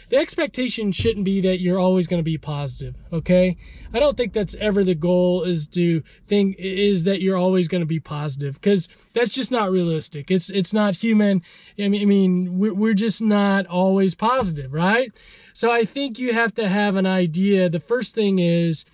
the expectation shouldn't be that you're always going to be positive. Okay, I don't think that's ever the goal, is that you're always going to be positive, because that's just not realistic. It's not human. I mean we're just not always positive, right? So I think you have to have an idea. The first thing is,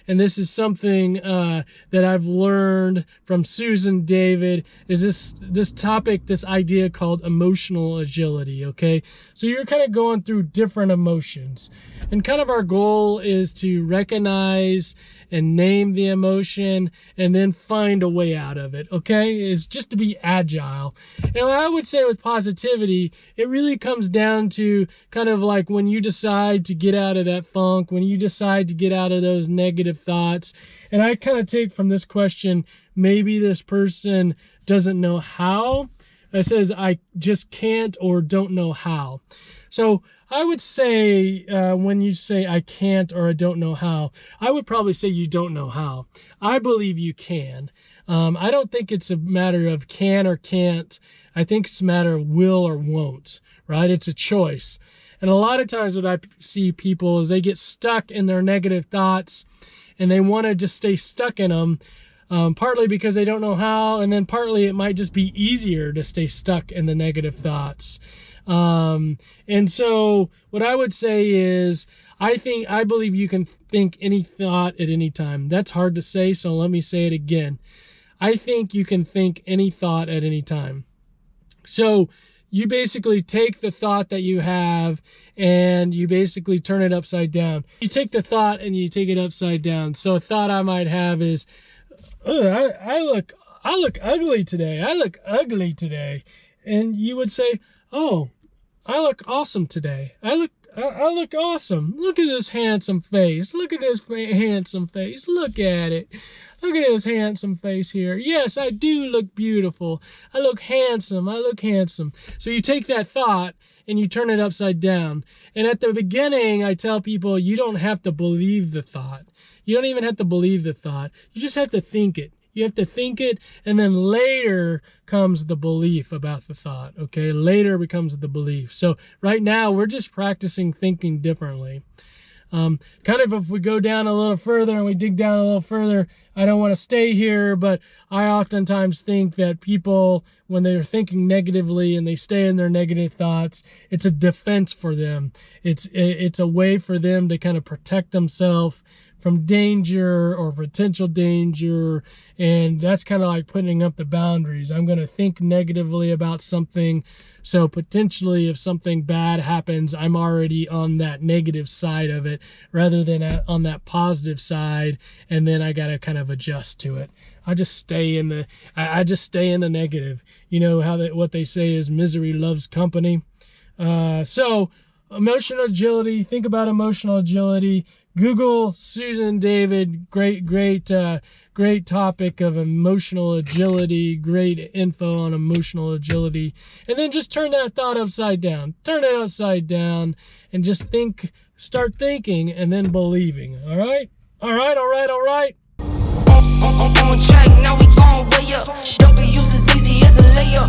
and this is something that I've learned from Susan David, is this idea called emotional agility, okay? So you're kind of going through different emotions, and kind of our goal is to recognize and name the emotion and then find a way out of it, okay? Is just to be agile. And I would say with positivity, it really comes down to kind of like when you decide to get out of that funk, when you decide to get out of those negative thoughts. And I kind of take from this question, maybe this person doesn't know how. It says, I just can't or don't know how. So I would say when you say I can't or I don't know how, I would probably say you don't know how. I believe you can. I don't think it's a matter of can or can't. I think it's a matter of will or won't, right? It's a choice. And a lot of times what I see people is they get stuck in their negative thoughts and they want to just stay stuck in them, partly because they don't know how, and then partly it might just be easier to stay stuck in the negative thoughts. And so what I would say is, I believe you can think any thought at any time. That's hard to say, so let me say it again. I think you can think any thought at any time. So you basically take the thought that you have and you basically turn it upside down. You take the thought and you take it upside down. So a thought I might have is, I look ugly today. I look ugly today. And you would say, oh, I look awesome today. I look awesome. Look at this handsome face. Look at this handsome face. Look at it. Look at this handsome face here. Yes, I do look beautiful. I look handsome. I look handsome. So you take that thought and you turn it upside down. And at the beginning, I tell people, you don't have to believe the thought. You don't even have to believe the thought. You just have to think it. You have to think it, and then later comes the belief about the thought, okay? Later becomes the belief. So right now, we're just practicing thinking differently. Kind of if we go down a little further and we dig down a little further, I don't want to stay here, but I oftentimes think that people, when they're thinking negatively and they stay in their negative thoughts, it's a defense for them. It's a way for them to kind of protect themselves from danger or potential danger, and that's kind of like putting up the boundaries. I'm going to think negatively about something, so potentially if something bad happens, I'm already on that negative side of it rather than on that positive side, and then I got to kind of adjust to it. I just stay in the negative. You know how what they say is misery loves company. So emotional agility, think about emotional agility. Google Susan David, great topic of emotional agility, great info on emotional agility. And then just turn that thought upside down. Turn it upside down and just start thinking and then believing. All right? All right. On track, now we on way up. W's as easy as a layup.